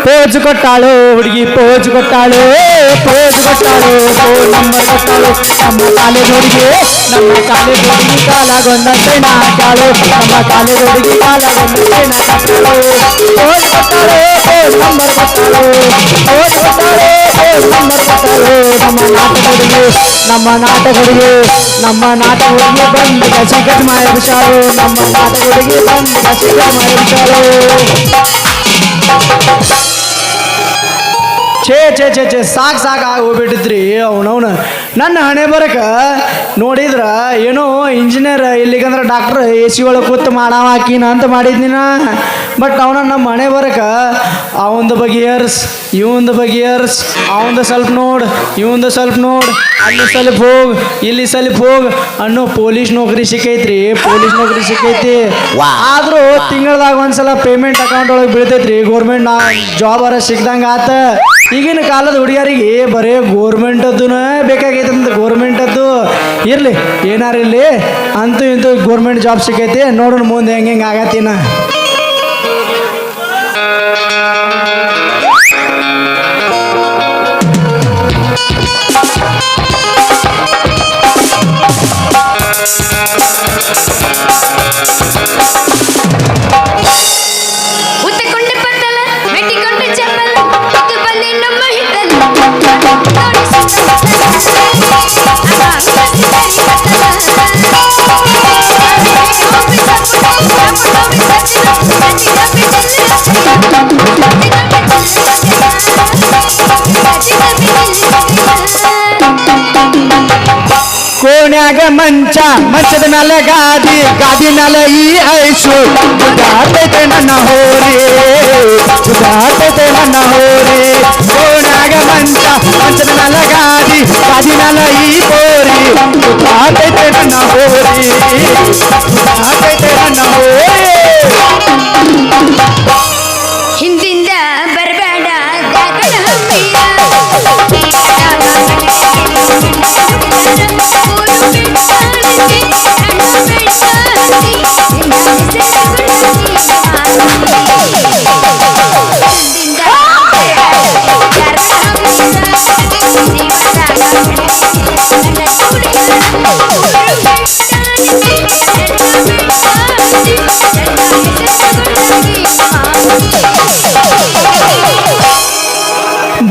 ಪೋಜ್ ಕೊಟ್ಟಾಳು ಹುಡುಗಿ ಪೋಜ್ ಕೊಟ್ಟಾಳು phone number ಕೊಟ್ಟಾಳು ನಮ್ಮ college ಹುಡುಗಿ ಕಾಲಾಗೊಂದಂತೆ ನಾಕಾಳು ನಮ್ಮ ಕಾಲೇಜ್ ಹುಡುಗಿ ಕಾಲಾಗೊಂದಂತೆ ನಾಕಾಳು ಪೋಜ್ ಕೊಟ್ಟಾಳು ನಂಬರ್ ಕೊಟ್ಟಾಳು ಪೋಜ್ ಕೊಟ್ಟಾಳು ನಂಬರ್ ಕೊಟ್ಟಾಳು ನಮ್ಮ ನಾಟಕ ಹುಡುಗಿ ಬಂದು ಕಸಿಕಟ್ ಮಾಡಿ ಬಿಸಾಳು ನಮ್ಮ ನಾಟಕ ಹುಡುಗಿ ಬಂದು ಕಸಿಕಟ್ ಮಾಡಿ ಬಿಸಾಳು ಛೇ ಸಾಕು ಹೋಗ್ಬಿಟ್ಟಿದ್ರಿ ಅವನವನು ನನ್ನ ಹಣೆ ಬರಕ ನೋಡಿದ್ರ ಏನೋ ಇಂಜಿನಿಯರ್ ಇಲ್ಲಿಗಂದ್ರೆ ಡಾಕ್ಟ್ರ್ AC ಒಳಗೆ ಕೂತು ಹಾಕಿನ ಅಂತ ಮಾಡಿದ್ನಿನ ಬಟ್ ಅವನ ನಮ್ಮ ಹಣೆ ಬರಕ ಅವಂದು ಬಗೆಹರ್ಸ್ ಇವಂದು ಬಗೆಹರ್ಸ್ ಅವಂದು ಸ್ವಲ್ಪ ನೋಡು ಇವಂದು ಸ್ವಲ್ಪ ನೋಡು ಅಲ್ಲಿ ಸ್ವಲ್ಪ ಹೋಗ್ ಇಲ್ಲಿ ಸ್ವಲ್ಪ ಹೋಗ್ ಅನ್ನೋ ಪೊಲೀಸ್ ನೌಕರಿ ಸಿಕ್ಕೈತಿ ಆದ್ರೂ ತಿಂಗಳದಾಗ ಒಂದ್ಸಲ ಪೇಮೆಂಟ್ ಅಕೌಂಟ್ ಒಳಗೆ ಬೀಳ್ತೈತ್ರಿ ಗೋರ್ಮೆಂಟ್ ಜಾಬ್ ಸಿಕ್ದಂಗ ಆತ ಈಗಿನ ಕಾಲದ ಹುಡುಗಿಯರಿಗೆ ಬರೀ ಗೋರ್ಮೆಂಟದ್ದು ಬೇಕಾಗೈತೆ ಅಂತ ಗೋರ್ಮೆಂಟದ್ದು ಇರಲಿ ಏನಾರು ಇರಲಿ ಅಂತೂ ಇಂತೂ ಗೋರ್ಮೆಂಟ್ ಜಾಬ್ ಸಿಕ್ಕೈತಿ ನೋಡೋಣ ಮುಂದೆ ಹೆಂಗೆ ಆಗತ್ತಿನ ಕೋಣ್ಯಾಗ ಮಂಚದ ಮೇಲೆ ಗಾದಿ ಮೇಲೆ ಈ ಐಸು ಉದಾಟೈತೆ ನನ್ನ ಹೋರಿ ಕೋಣ್ಯಾಗ ಮಂಚದ ಮೇಲೆ ಗಾದಿ ಮೇಲೆ ಈ ಬೋರಿ ಉದಾಟೈತೆ ನನ್ನ ಹೋರಿ ಹಿಂದಿಂದ ಬರಬೇಡ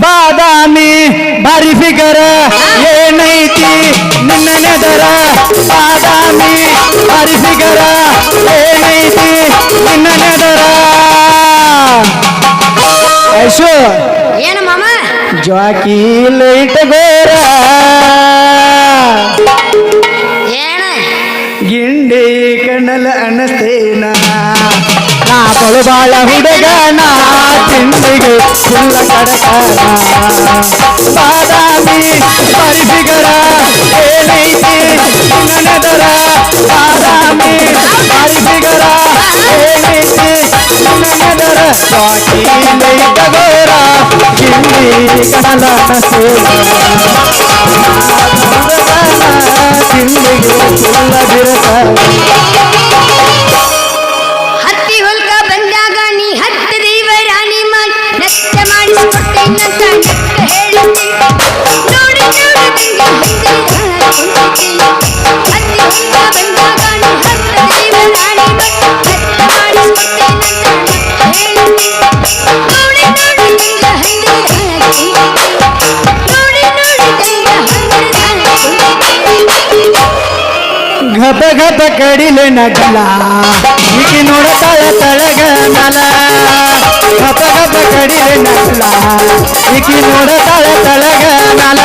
ಬಾದಾಮಿ ಭಾರಿ ಫಿಗರ ಏನೈತಿ ನಿನ್ನ ನೆದರ ಬಾದಾಮಿ ಭಾರಿ ಫಿಗರ ಏನೈತಿ ನಿನ್ನ ನೆದರ ಐಶು ಏನು ಮಾಮ ಜಾಕಿ ಲೈಟ್ ಗೋರ ಏನ ಗಿಂಡಿ ಕಣ್ಣಲ ಅನಸ್ತೇನ ನಾ ಬಾಳ ಹುಡುಗನ ತಿಂಡಿಗೆ ಫುಲ್ಲ ಕಡಕನ ಬಾದಾಮಿ ಪರಿಫಿಗರ ಏನೈತಿ ನನದರ ಬಾದಾಮಿ ಪರಿಫಿಗರ ಏನೈತಿ ನನದರ ಬಾಕಿ ಲೈಟ ಗೋರ ಗಿಂಡಿ ಕಣಲ ತಿಂಡಿಗೆ ಫುಲ್ಲ ಬಿರಕ ಗಪ ಕಡಿಲೆ ನಗಲ ಈಕಿ ನೋಡತಾಳ ತಳಗ ನಲ ಗಪ ಕಡಿಲೆ ನಗಲ ಈಕಿ ನೋಡತಾಳ ತಳಗ ನಲ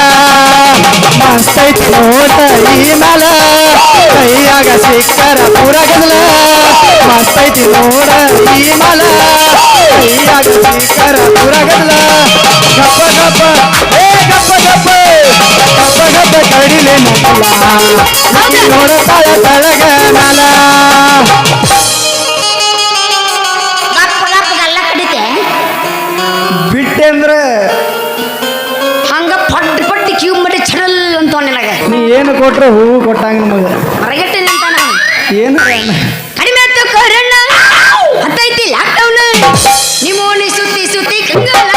ಮಸ್ತೈತಿ ನೋಟ ಈ ಮಲ ಕೈಯಾಗ ಸಿಕ್ಕರ ಪೂರ ಗದಲ ಮಸ್ತೈತಿ ನೋಡ ಈ ಮಲ ಕೈಯಾಗ ಸಿಕ್ಕರ ಪೂರ ಗದಲ ಗಪ ಕಡಿಲೆ ನಗಲ ನೋಡತಾಳ ತಳಗ ನಲ ಬಿಟ್ಟೆ ಅಂದ್ರೆ ಹಂಗ ಪಟ್ಟಿ ಕ್ಯೂ ಮಾಡಿ ಚಡಲ್ ಅಂತ ನಿನಗೆ ನೀ ಏನು ಕೊಟ್ರೆ ಹೂವು ಕೊಟ್ಟಂಗ ನಮಗೆ ಹೊರಗೆಟ್ಟೆ ನಿಂತಾನ ಏನು ಕಡಿಮೆ ಆಯ್ತು ಕೊರೋನಾ ಹತ್ತೈತಿ ಲಾಕ್ಡೌನ್ ನಿಮ್ಮ ಸುತ್ತಿ ಕಂಗಾಲ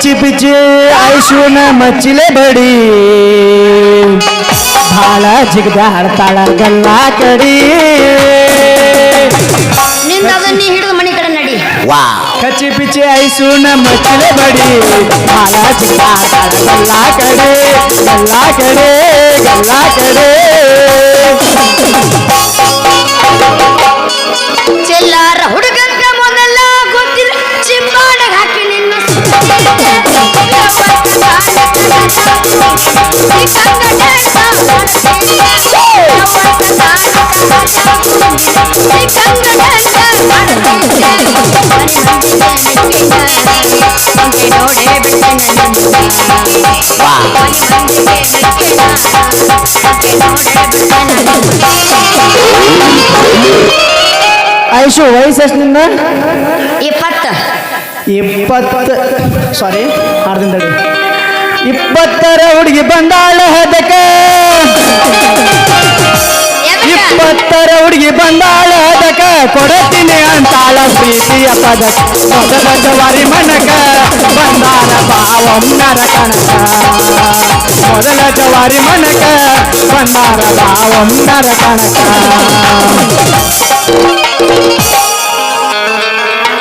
ಕಚ್ಚಿ ಪಿಚ್ಚಿ ಐಶುನ ಮಚ್ಚಿಲೆ ಬಡಿ ಭಾಳ ಜಿಗದಾಡ್ತಾಳ ಗಲ್ಲ ಕಡಿ ನಿಂದ ಅದನ್ನ ನೀ ಹಿಡಿದು ಮನೆ ಕಡೆ ನಡಿ. ಕಚ್ಚಿ ಪಿಚ್ಚಿ ಐಶುನ ಮಚ್ಚಿಲೆ ಬಡಿ ಭಾಳ ಜಿಗದಾಡ್ತಾಳ ಗಲ್ಲ ಕಡೆ ಗಲ್ಲ ಕಡೆ ಗಲ್ಲ ಕಡೆ ಚೆಲ್ಲಾರ ಹುಡುಗಂತ ಮೊದಲ ಗೊತ್ತಿಲ್ಲ ಚಿಂಬಾಡಗ್ ಹಾಕಿ ನಿನ್ನ ಐಶು ವಯಸ್ಸು ಎಷ್ಟು ನಿಂದ 20 ಸಾರಿ ಆರ್ದಿಂದ 20 ಹುಡುಗಿ ಬಂದಾಳ ಹದಕ 20 ಹುಡುಗಿ ಬಂದಾಳ ಹದಕ ಕೊಡತೀನಿ ಅಂತಾಳ ಪ್ರೀತಿಯ ಪದಕ ಮೊದಲ ಜವಾರಿ ಮನಕ ಬಂದಾರ ಭಾವಮ್ಮರ ಕಣಕ ಮೊದಲ ಜವಾರಿ ಮನಕ ಬಂದಾರ ಭಾವಮ್ಮರ ಕಣಕ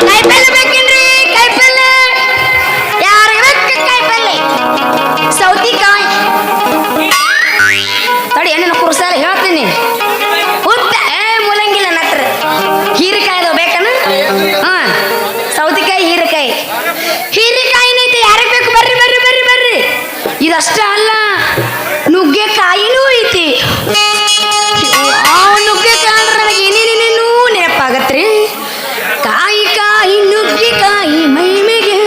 ಕಾಯಿಪಲ್ಲೆ ಬೇಕೇನ್ರಿ? ಕಾಯಿಪಲ್ಲೆ ಯಾರಿಗೆ ಬೇಕು? ಕಾಯಿಪಲ್ಲೆ ಸೌತಿಕಾಯಿ ತಡಿ ಏನೇನು ಕುರ್ಸಾಲ ಹೇಳ್ತೀನಿ. ಉದ್ದ ಮೂಲಂಗಿಲ್ಲ ನಟ್ರ ಹೀರೆಕಾಯಿ ಅದಾವ ಬೇಕನ? ಹಾ ಸೌತಿಕಾಯಿ ಹೀರೆಕಾಯಿನೈತೆ ಯಾರಿಗೆ ಬೇಕು? ಬರ್ರಿ ಬರ್ರಿ ಬರ್ರಿ ಬರ್ರಿ. ಇದಷ್ಟ ಅಲ್ಲ ನುಗ್ಗೆಕಾಯಿನೂ ಐತಿ. ನುಗ್ಗೆಕಾಯಿ ಅಂದ್ರೆ ನನಗೆ ಏನೇನೇನೇನೂ ನೆನಪಾಗತ್ರಿ. ಕಾಯಿ ಕಾಯಿ ನುಗ್ಗೆಕಾಯಿ ಮೈಮೆಗೆ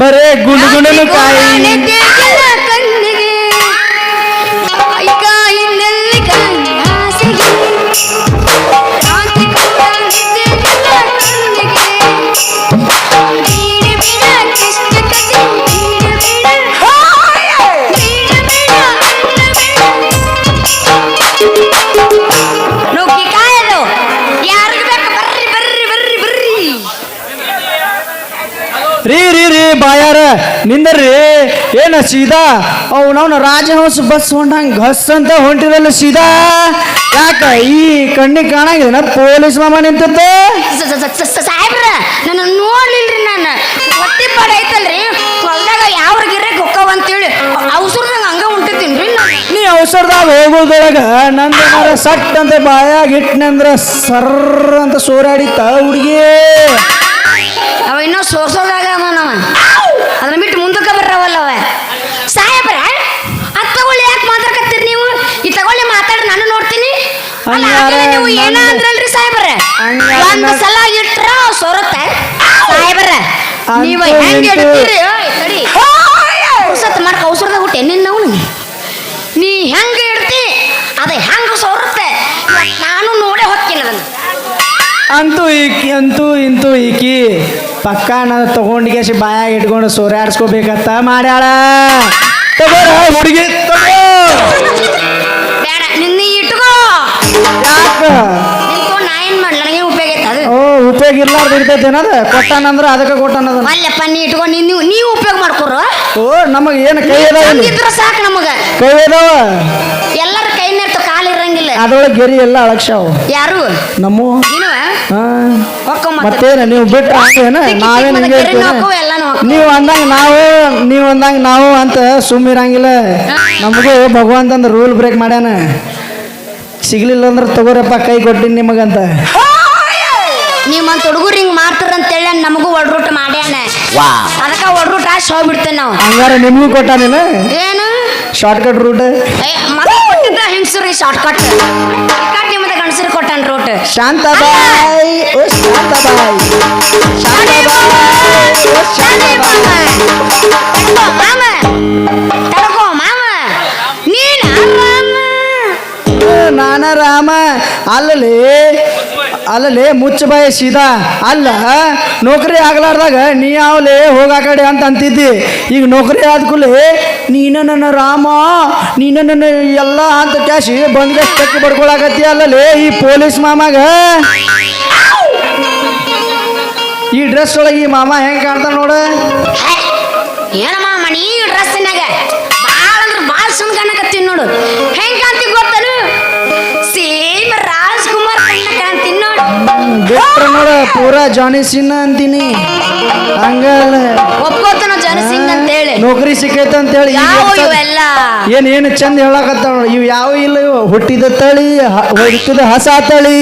ಬರೇ ಗುಂಡು ಕಾಯಿ ಕಣ್ಣಿಗೆ ಕಾಯಿ ಕಾಯಿ ನೆಲ್ಲಿಕಾಯಿ ಆಸೆಗೆ ಕಾಂತಿ ಕೂಡ ನಿದ್ದೆಗೆಲ್ಲ ಕಣ್ಣಿಗೆ ಬೀಡ ಬೀಡ ಕೃಷ್ಣ ಕಥೆ ಬೀಡ ಬೀಡ ಬೀಡ ಬೀಡ ನುಗ್ಗೆಕಾಯಿ ಅದು ಯಾರಿಗೆ ಬೇಕು? ಬರ್ರಿ ಬರ್ರಿ ಬರ್ರಿ ಬರ್ರಿ. ರೀ ಬಾಯಾರ ನಿಂದರ್ರಿ ಏನ ಸೀದಾ ಅವನವನ ರಾಜಹಂಸ ಬಸ್ ಹೊಂಟಂಗ ಗಸ್ ಅಂತ ಹೊಂಟಿರಲ್ಲ ಸೀದಾ ಯಾಕ ಈ ಕಣ್ಣಿಗೆ ಕಾಣಂಗಿಲ್ಲ ಪೊಲೀಸ್ ಮಾಮ ನಿಂತತ್ತೆ ಸಾಹೇಬ್ರ ನನ್ನ ನೋಡ್ಲಿಲ್ರಿ. ನಾನು ಹೊಟ್ಟಿ ಪಾಡ ಐತಲ್ರಿ ಹೊಲ್ದಾಗ ಯಾವ ಗಿರ್ರೆ ಹೊಕ್ಕವ ಅಂತೇಳಿ ಅವಸರದಾಗ ಹಂಗ ಹೊಂಟಿದ್ದೀನ್ರಿ. ನೀ ಅವಸರದಾಗ ಹೋಗೋದ್ರೊಳಗ ನಂದೇನಾರ ಸಟ್ ಅಂತ ಬಾಯಾಗ ಇಟ್ನಂದ್ರ ಸರ್ರ ಅಂತ ಸೋರಾಡಿತ್ತ ಹುಡುಗಿ ಅವ ಇನ್ನೂ ಸೋರ್ಸೋದಾಗ ಅವ ಅದನ್ನ ಬಿಟ್ಟು ಮುಂದಕ್ಕೆ ಬರ್ರವಲ್ಲವ. ಸಾಹೇಬ್ರ ಅದ್ ತಗೊಳ್ಳಿ ಯಾಕೆ ಮಾತಾಡ್ಕತ್ತೀರಿ ನೀವು? ಈ ತಗೊಳ್ಳಿ ಮಾತಾಡ್ರಿ ನಾನು ನೋಡ್ತೀನಿ. ಅಲ್ಲ, ಆಗಲೇ ನೀವು ಏನ ಅಂದ್ರಲ್ರಿ ಸಾಹೇಬ್ರ? ಒಂದ್ ಸಲ ಇಟ್ರ ಸೋರುತ್ತೆ ಸಾಹೇಬ್ರ. ನೀವು ಹೆಂಗ್ ಇಡ್ತೀರಿ? ತಡಿ ಪುರ್ಸತ್ ಮಾಡ್ಕ ಅವಸರದಾಗ ಹುಟ್ಟೆ ನಿನ್ನ ನೀ ಹೆಂಗ ಇಡ್ತಿ ಅದ ಹೆಂಗ ಸೋರುತ್ತೆ. ನಾನು ನೋಡೇ ಹೋಗ್ತೀನಿ ಅದನ್ನ. ಅಂತೂ ಇಂತೂ ಈಕಿ ಪಕ್ಕ ನಾನು ತಗೊಂಡಿಗೆ ಬಾಯಾಗ ಇಟ್ಕೊಂಡು ಸೋರ್ಯಾಡ್ಸ್ಕೋಬೇಕತ್ತ ಮಾಡ್ಯಾಳ. ತಗೋರ ಹುಡುಗಿ ತಗೋ. ಬೇಡ ನಿನ್ನ ಇಟ್ಕೋ. ಯಾಕ ನಿಂತ್ಕೊಂಡು ನಾ ಏನ್ ಮಾಡ್ಲ? ನನಗೆ ಉಪಯೋಗ ಐತೆ ಅದು. ಉಪಯೋಗ ಇರ್ಲಾರ್ದು ಇರ್ತೈತೆ ಏನದ ಕೊಟ್ಟಾನಂದ್ರ ಅದಕ್ಕೆ ಕೊಟ್ಟಾನದ. ಅಲ್ಲಪ್ಪ ನೀ ಇಟ್ಕೊಂಡು ನೀವು ಉಪಯೋಗ ಮಾಡ್ಕೊರು. ನಮಗ ಏನು ಕೈ ಅದಾವ? ಇದ್ರ ಸಾಕು ನಮಗ. ಕೈ ಅದಾವ ಎಲ್ಲರ ಕೈನೇರ್ತ ಕಾಲು ಇರಂಗಿಲ್ಲ. ಅದ್ರೊಳಗೆ ಗೆರಿ ಎಲ್ಲ ಅಳಕ್ಷಾವ ಯಾರು ನಮ್ಮ ನೀನು ಮತ್ತೇನ ನೀವು ಬಿಟ್ರ ಹಂಗೇನ ನಾವೇನ್ ಹಿಂಗೆ ನೀವು ಅಂದಂಗ ನಾವು ಅಂತ ಸುಮ್ಮಿರಂಗಿಲ್ಲ. ನಮಗೂ ಭಗವಂತ ಅಂದ್ ರೂಲ್ ಬ್ರೇಕ್ ಮಾಡ್ಯಾನ. ಸಿಗ್ಲಿಲ್ಲ ಅಂದ್ರೆ ತಗೋರಪ್ಪ ಕೈ ಕೊಟ್ಟಿನಿ ನಿಮಗಂತ. ನಿಮ್ಮಂತ ಹುಡುಗರು ಹಿಂಗ್ ಮಾಡ್ತಾರಂತೇಳಿ ನಮಗೂ ಒಡ್ರೂಟ ಮಾಡ್ಯಾನ. ಅದಕ್ಕ ಒಡ್ರೂಟ ಆಶ್ ಹೋಗ್ಬಿಡ್ತೇವೆ ನಾವು. ಹಂಗಾರ ನಿಮಗೂ ಕೊಟ್ಟಾನೇನ ಏನು ಶಾರ್ಟ್ ಕಟ್ ರೂಟ್? ಹೆಂಗಸರಿ ಶಾರ್ಟ್ ಕಟ್ ನಿಮ್ಮದ ಗಂಡಸರಿ ಕೊಟ್ಟಾನ ರೂಟ್. ಶಾಂತಾಬಾಯಿ ಓ ಶಾಂತಾಬಾಯಿ ಮಾಮ ತಡ್ಕೋ ಮಾಮ ನೀನ ನಾನ ರಾಮ ಅಲ್ಲಲೇ ಮುಚ್ಚ ಬಾಯಿ ಸೀದಾ ಅಲ್ಲ. ನೌಕರಿ ಆಗ್ಲಾರ್ದಾಗ ನೀ ಯಾವಲೇ ಹೋಗ ಕಡೆ ಅಂತ ಅಂತಿದ್ದಿ. ಈಗ ನೌಕರಿ ಆದ್ಕೂಲೆ ನೀನ ನನ್ನ ರಾಮ ನೀನ ನನ್ನ ಎಲ್ಲ ಅಂತ ಕ್ಯಾಶಿ ಬಂದ್ಗೆ ತಕ್ಕಿ ಬಡ್ಕೊಳಕತ್ತಿ. ಅಲ್ಲಲೇ ಈ ಪೊಲೀಸ್ ಮಾಮಾಗ ಈ ಡ್ರೆಸ್ ಒಳಗೆ ಈ ಮಾಮ ಹೆಂಗೆ ಕಾಣ್ತಾನ ನೋಡ. ಏನಮ್ಮ ಮಣಿ ಡ್ರೆಸ್ಸಿನಾಗ ಭಾಳ ಅಂದ್ರೆ ಭಾಳ ಸುಂದ್ ಕಾಣಕತ್ತೀನಿ ನೋಡು. ಹೆಂಗ್ ಕಾಣ್ತೀವಿ ಗೊತ್ತನು? ಸೇಮ್ ರಾಜ್ಕುಮಾರ್ ಕಾಣ್ತೀನಿ ನೋಡು. ಬಿಟ್ರ ನೋಡ ಪೂರಾ ಜಾನಿ ಸಿನ್ನ ಅಂತೀನಿ. ಹಂಗಲ್ಲ ಒಪ್ಕೋತಾನ ಜನಸಿಂಗ್ ಅಂತ ಹೇಳಿ. ನೌಕರಿ ಸಿಕ್ಕೈತ ಅಂತ ಹೇಳಿ ಯಾವ ಇವೆಲ್ಲ ಏನು ಚಂದ ಹೇಳಕತ್ತಾವ ನೋಡಿ. ಇವು ಯಾವ ಇಲ್ಲ ಇವು. ಹುಟ್ಟಿದ ತಳಿ ಹುಟ್ಟಿದ ಹಸ ತಳಿ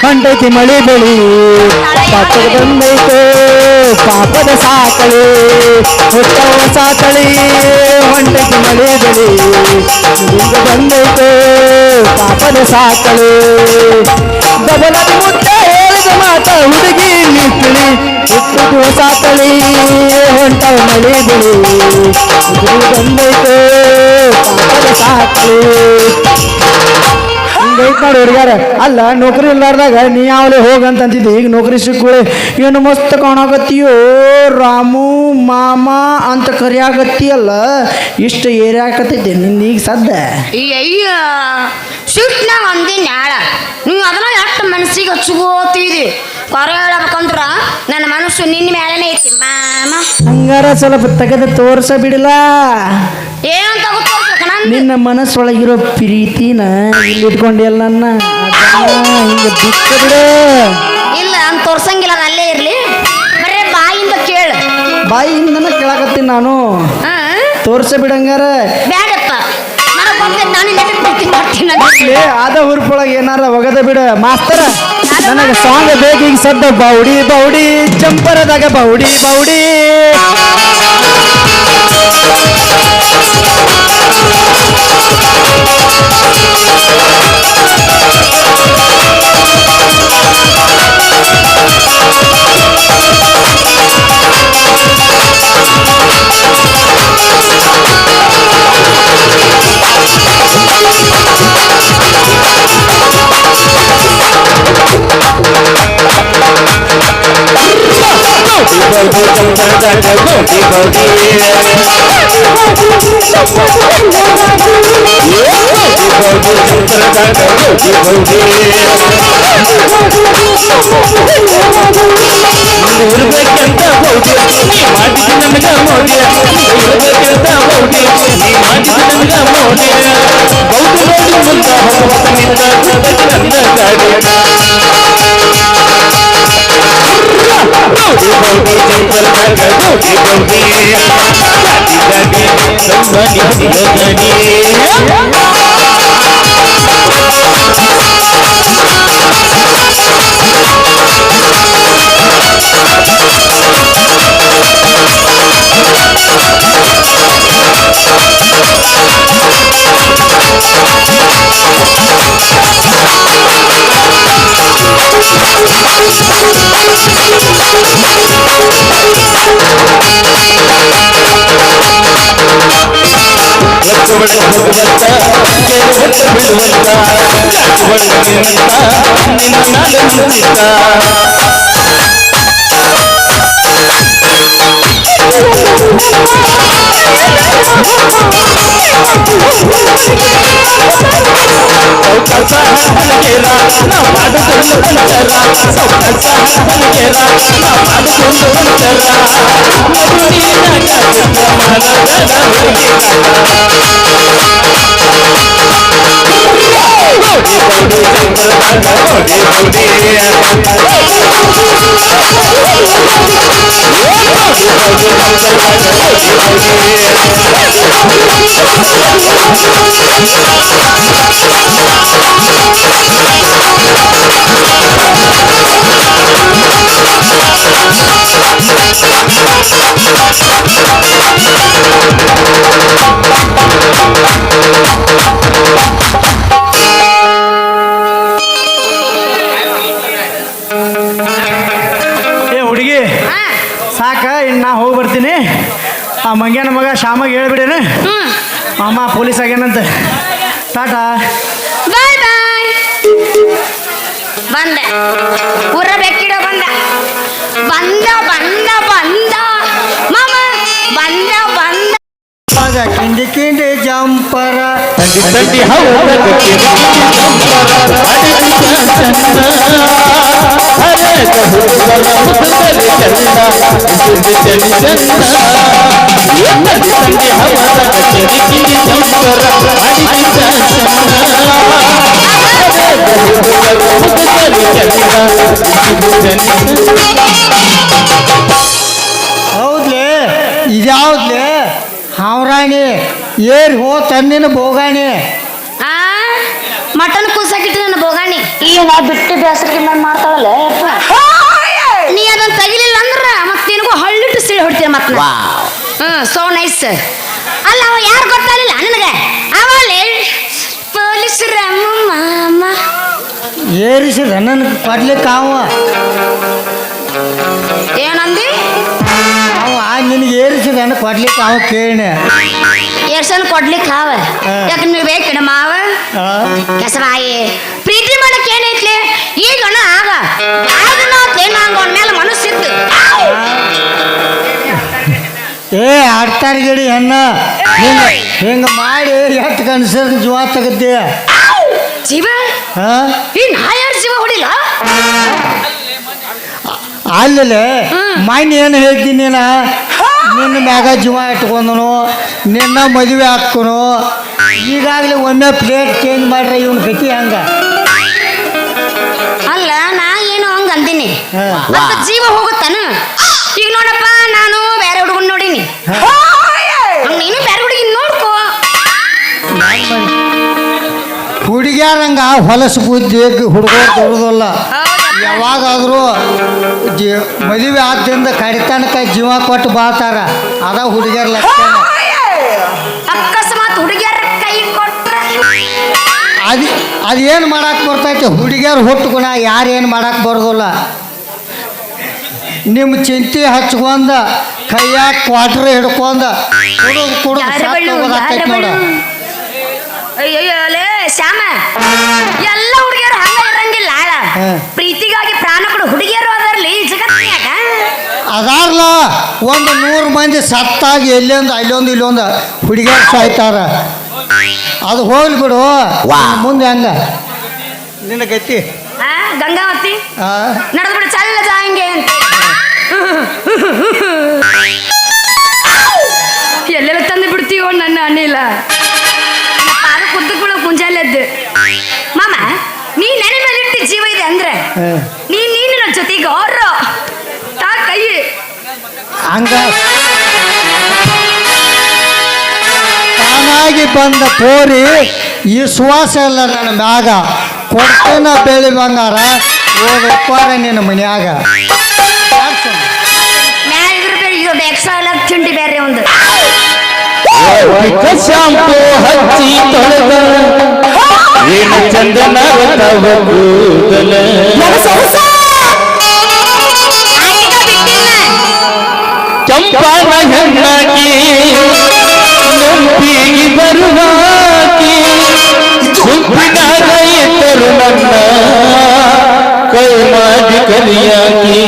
ಹೊಂಟೈತಿ ಮಳಿ ಬೆಳಿ ಪಾಪದ ಬಂದೈತೆ ಪಾಪದ ಸಾಕಳಿ ಹುಟ್ಟ ಹೊಸ ತಳಿ ಹೊಂಟೈತಿ ಮಳಿ ಬೆಳಿ ಬಂದೈತೆ ಪಾಪದ ಸಾಕಳಿ ಡಬಲ ಮುಟ್ಟ ಹೇಳಿದ ಮಾತ ಹುಡುಗಿ ನಿಕ್ಕಿಳಿ ಹುಟ್ಟಿದ ಹೊಸ ತಳಿ ಹೊಂಟವ ಮಳಿ ಬೆಳಿ ಬಂದೈತೆ ಪಾಪದ ಸಾಕಳಿ ಹಿಂಗೈತ್ ನೋಡಿ ಹುಡುಗ್ಯಾರ. ಅಲ್ಲ ನೌಕರಿ ಇಲ್ಲಾರ್ದಾಗ ನೀ ಯಾವಲೇ ಹೋಗಂತಿದ್ದೆ, ಈಗ ನೌಕರಿ ಸಿಕ್ಕುಳೆ ಏನು ಮಸ್ತ್ ಕಾಣಾಕತ್ತೀಯೋ ರಾಮು ಮಾಮ ಅಂತ ಕರಿಯಾಕತ್ತೀಯಲ್ಲ. ಇಷ್ಟು ಏರಿಯಾಕತ್ತೈತೆ ನಿಂದ ಈಗ ಸದ್ದ. ಅಯ್ಯ ಸಿಟ್ನಾಗ ಅಂದಿ ನ್ಯಾಳ ನೀವು ಅದನ್ನ ಎಷ್ಟು ಮನಸ್ಸಿಗೆ ಹಚ್ಕೋತೀರಿ. ಕೊರ ಹೇಳ್ಬೇಕಂದ್ರ ನನ್ನ ಮನಸ್ಸು ನಿನ್ನ ಮೇಲೆನೇ ಐತಿ ಮಾಮ. ಹಂಗಾರ ಸ್ವಲ್ಪ ತೆಗೆದು ತೋರ್ಸ ಬಿಡಲ್ಲ. ಏನಂತ ಗೊತ್ತೋರ್ಸ್ಬೇಕ ನಾನು? ನಿನ್ನ ಮನಸ್ಸೊಳಗಿರೋ ಪ್ರೀತಿನ ಇಲ್ಲಿ ಇಟ್ಕೊಂಡಿಯಲ್ಲ ನನ್ನ ಹಿಂಗೆ ಬಿಟ್ಟ ಬಿಡು. ಇಲ್ಲ ಅಂತ ತೋರ್ಸಂಗಿಲ್ಲ, ಅದು ಅಲ್ಲೇ ಇರ್ಲಿ. ಬರೇ ಬಾಯಿಂದ ಕೇಳು. ಬಾಯಿಯಿಂದನ ಕೇಳಾಕತ್ತೀನಿ ನಾನು. ತೋರ್ಸ ಬಿಡಂಗಾರ ಬ್ಯಾಡಪ್ಪ, ನನಗೆ ಬಂದೆ ನಾನು ನೆನಪು ಪ್ರೀತಿ ಮಾಡ್ತೀನಿ. ಆದ ಹುರ್ಪೊಳಗೆ ಏನಾರ ಒಗದ ಬಿಡ ಮಾಸ್ತರ. ನನಗೆ ಸಾಂಗ್ ಬೇಕೀಗ ಸದ್ದ ಬೌಡಿ ಬೌಡಿ ಚಂಪರದಾಗ ಬೌಡಿ ಬೌಡಿ. ಹುಡುಗಿ ಸಾಕ, ಇನ್ನು ನಾ ಹೋಗಿ ಬರ್ತೀನಿ. ಆ ಮಂಗ್ಯಾನ ಮಗ ಶ್ಯಾಮಗೆ ಹೇಳ್ಬಿಡೇನೆ ಮಾಮ ಪೊಲೀಸ್ ಆಗ್ಯಾನಂತ. ಟಾಟಾ ಬಾಯ್ ಬಾಯ್. ಬಂದೆ ಊರ ಬೆಕ್ಕಿಡೋ ಬಂದ ಬಂದ ಬಂದ ಬಂದ ಮಾಮ ಬಂದ ಬಂದ. ಕಿಂಡಿ ಕಿಂಡಿ ಜಂಪರ ಚಂದ ಹೌದ್ಲೇ ಇದ್ಯಾವ್ದ್ಲೇ ಹಾವ್ರಾಣಿ ಏರ್ ಹೋ ತನ್ನಿನ ಬೋಗಾಣಿ ಆ ಮಟನ್ ಕೂಸಾಕಿಟ್ಟು ನನ್ನ ಬೋಗಾಣಿ ಈಗ ಬಿಟ್ಟು ಬೇಸರಿಗೆ ಮೇಲೆ ಮಾಡ್ತಾವಲ್ಲ ನೀ ಅದನ್ನ ತೆಗಿಲಿಲ್ಲ ಅಂದ್ರ ಮತ್ತೆ ನಿನಗೂ ಹಳ್ಳಿಟ್ಟು ಸಿಳಿ ಹೊಡ್ತೀಯ ಮತ್ತೆ ಸೋ ನೈಸ್ ಅಲ್ಲ ಅವ ಯಾರು ಗೊತ್ತಾಗಲಿಲ್ಲ ನನಗೆ ಅವಳೆ ಪೊಲೀಸರ ಮಾಮ ಏರಿಸಿದ ನನಗೆ ಕೊಡ್ಲಿಕ್ಕೆ ಏನಂದಿ ಅವ ನಿನಗೆ ಏರಿಸಿದ ಕೊಡ್ಲಿಕ್ಕೆ ಅವ ಕೇಳಿ ಎರ್ಸನ್ ಕೊಡ್ಲಿಕ್ಕೆ ಹಾವ ಯಾಕೆ ನೀವು ಬೇಕಣ ಮಾವ ಕೆಸರಾಯಿ ಪ್ರೀತಿ ಮಾಡಕ್ ಏನೈತ್ಲೆ ಈಗಣ ಆಗ ನಂಗ ಅವನ ಮೇಲೆ ಮನಸ್ಸಿತ್ತು ಏ ಆಡ್ತಾರ ಗಿಡಿ ಹೆಣ್ಣ ಹಿಂಗ ಮಾಡಿ ಎಷ್ಟು ಕನ್ಸರ್ ಜೀವ ತೆಗದ್ದೆ ಜೀವ ಈ ನಾಯಾರ ಜೀವ ಹೊಡಿಲ್ಲ ಅಲ್ಲೇ ಮನೆ ಏನು ಹೇಳ್ತೀನಿ ನಿನ್ನ ಮ್ಯಾಗ ಜೀವ ಇಟ್ಕೊಂಡನು ನಿನ್ನ ಮದುವೆ ಹಾಕ್ಕೊನು ಈಗಾಗಲೇ ಒಮ್ಮೆ ಪ್ಲೇಟ್ ಚೇಂಜ್ ಮಾಡ್ರೆ ಇವನ್ ಗತಿ ಹಂಗ ಅಲ್ಲ ನಾ ಏನು ಹಂಗ ಅಂತೀನಿ ಜೀವ ಹೋಗುತ್ತಾನ ಈಗ ನೋಡಪ್ಪ ನಾನು ಬೇರೆ ಹುಡುಗನ್ ನೋಡಿನಿ ನೀನು ಬೇರೆ ಹುಡುಗಿನ ನೋಡ್ಕೋ ಹುಡುಗ್ಯಾರಂಗ ಹೊಲಸು ಬುದ್ಧಿ ಹುಡುಗರು ದೊಡ್ಡದಲ್ಲ ಯಾವಾಗಾದರೂ ಮದುವೆ ಆದ್ದರಿಂದ ಕಡಿತನಕ ಜೀವ ಕೊಟ್ಟು ಬಾಳ್ತಾರ ಅದ ಹುಡುಗಿಯರ್ ಲಕ್ಷಣ ಅಕಸ್ಮಾತ್ ಹುಡುಗಿಯರ ಕೈ ಕೊಟ್ರೆ ಅದೇನು ಮಾಡಕ್ಕೆ ಬರ್ತೈತೆ ಹುಡುಗಿಯರು ಹುಟ್ಟು ಗುಣ ಯಾರೇನು ಮಾಡಕ್ಕೆ ಬರೋದಿಲ್ಲ ನಿಮ್ಮ ಚಿಂತೆ ಹಚ್ಕೊಂಡ ಕೈಯಾಗ ಕ್ವಾಟ್ರ್ ಹಿಡ್ಕೊಂಡ ನೋಡ ಅಯ್ಯೋಲೇ ಶ್ಯಾಮ ಎಲ್ಲ ಹುಡುಗಿಯರು ಹಂಗ ಇರಂಗಿಲ್ಲ ಪ್ರೀತಿಗಾಗಿ ಪ್ರಾಣ ಕೊಡು ಹುಡುಗಿಯರು ಅದರ್ಲಿ ಜಗತ್ತಿನ್ಯಾಗ ಅದಾರ್ಲ ಒಂದು 100 ಮಂದಿ ಸತ್ತಾಗಿ ಎಲ್ಲೊಂದು ಅಲ್ಲೊಂದು ಇಲ್ಲೊಂದು ಹುಡುಗಿಯರು ಸಾಯ್ತಾರ ಅದು ಹೋಗ್ಲಿ ಬಿಡು ಮುಂದೆ ಹಂಗ ನಿನ್ನ ಗತಿ ಗಂಗಾವತಿ ನಡೆದು ಬಿಡು ಚಲ್ಲ ಜಾಂಗೆ ಅಂತ ಎಲ್ಲೆಲ್ಲ ತಂದು ಬಿಡ್ತೀವೋ ನನ್ನ ಅಣ್ಣಿಲ್ಲ ಪಾದ ಕುದ್ದಕ್ಕೂ ಮುಂಜಾಲೆದ್ದು ಮಾಮ ನೀ ನೆನೆ ಮೇಲೆ ಇಟ್ಟು ಜೀವ ಇದೆ ಅಂದ್ರೆ ನೀನು ಜೊತೆಗೆ ಅವ್ರ ತಾ ಕೈ ಹಂಗ ತಾನಾಗಿ ಬಂದ ಕೋರಿ ಈ ಸುವಾಸ ಎಲ್ಲ ನನ್ನ ಮ್ಯಾಗ ಕೊಡ್ತೇನ ಬೆಳಿ ಬಂಗಾರ ಹೋಗಪ್ಪಾರ ನಿನ್ನ ಮನ್ಯಾಗ ಇದು ಎಕ್ಸ್ಟ್ರಾ ತಿಂಡಿ ಬೇರೆ ಒಂದು ಶಾಂಪು ಹಚ್ಚಿ ತೊಳೆದ ಏನು ಚಂದನ ಕೂದಲ ಚಂಪಾನ ಹೆಣ್ಣಾಗಿ ನಂಬಿಗೆ ಬರುವಾಕಿ ಗುಂಪಿನ ರೈತರು ನನ್ನ ಕೈ ಮಾಡಿ ಕಲಿಯಾಕಿ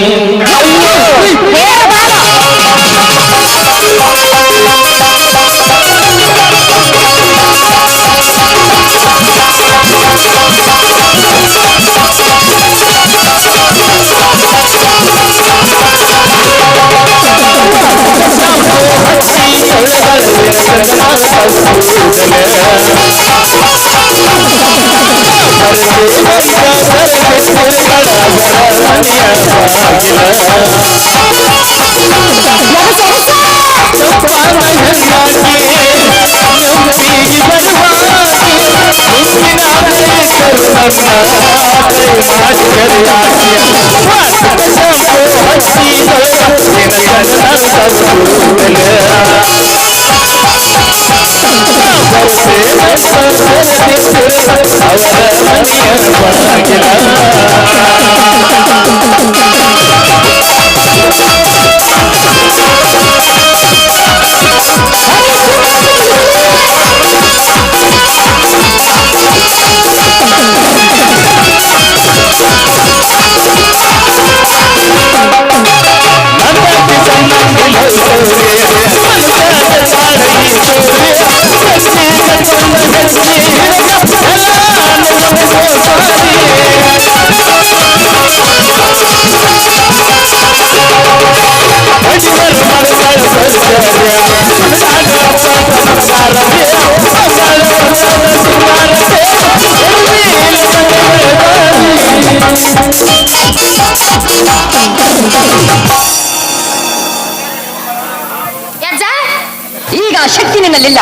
ಅಲ್ಲಿಲ್ಲ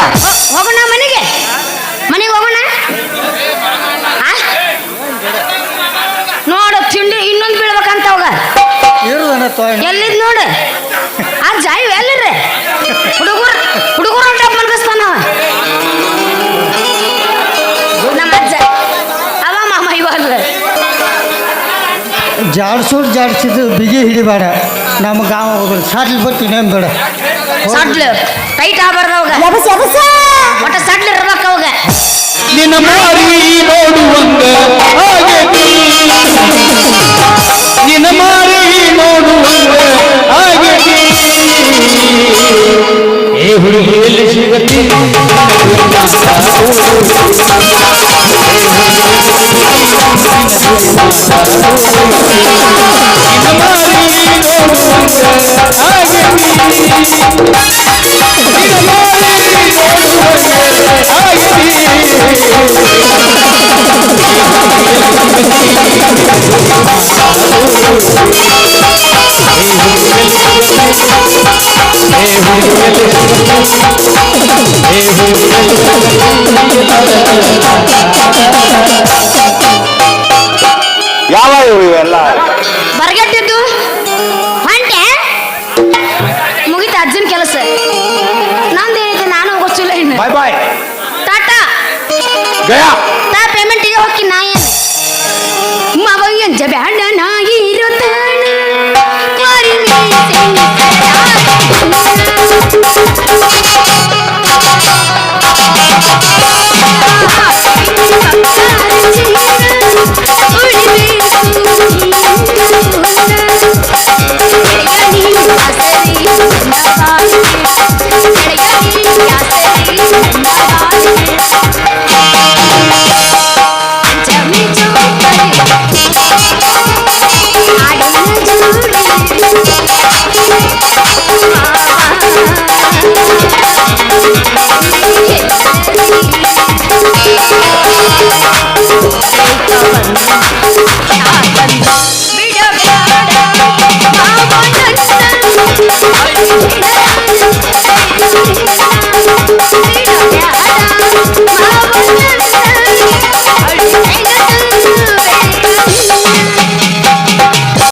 ಹೋಗೋಣ ಮನೆಗೆ ಹೋಗೋಣ ಆ? ನೋಡು ತಿಂಡಿ ಇನ್ನೊಂದು ಬೀಳ್ಬೇಕಂತ ಹೋಗ ಇರುದನ ತೋಯ್ ಎಲ್ಲಿದ್ ನೋಡು ಆ ಜಾಯಿ ಎಲ್ಲರ ಹುಡುಗರು ಅಂತ ಮಲ್ಗಿಸ್ತಾನ ನಮ್ಮ ಅಜ್ಜ ಅವ ಮಾಮ ಇವಾಗ ಜಾಡ್ಸಿದ್ದು ಬಿಗಿ ಹಿಡಿಬೇಡ ನಮ್ಮ ಗಾವ ಹೋಗ್ಬೇಡ ಸಾಟ್ಲಿ ಬರ್ತೀನಿ ಏನ್ ಬೇಡ ಸಡ್ಲು ಟೈಟ್ ಆಗ್ಬಾರ್ದು ಅವಾಗ ಒಟ್ಟ ಸಡ್ಲು ಇರ್ಬೇಕು ಅವಾಗ ನಿನ್ನ ಮಾರಿ ನೋಡುವಂಗ ಆಗೇತಿ ನಿನ್ನ ಮಾರಿ ನೋಡುವಂಗ ಆಗೇತಿ ಏ ಹುಡುಗಿ ಎಲ್ಲಿ ಸಿಗತಿ ನಿನ್ನ ಮಾರಿ ನೋಡುವಂಗ ಆಗೇತಿ ನಿನ್ನ ಮಾರಿ ನೋಡುವಂಗ ಯಾವ ಇವೆಲ್ಲ ಬರಗಟ್ಟಿದ್ದು ಹೊಂಟೆ ಮುಗಿತ ಅಜ್ಜನ ಕೆಲಸ ನಂದೇನೈತೆ ನಾನು ಗೊತ್ತಿಲ್ಲ ಇನ್ನು ಬಾಯ್ ಬಾಯ್ ಟಾಟಾ ಗಯಾ ತಾ ಪೇಮೆಂಟಿಗೆ ಹೋಗಿ ನಾ ಏನು ಮಗಂಜ ಬ್ಯಾಡ ನಾಯಿ ಇರುತ್ತಾನ ಕೋರಿ ಮೀಸೆ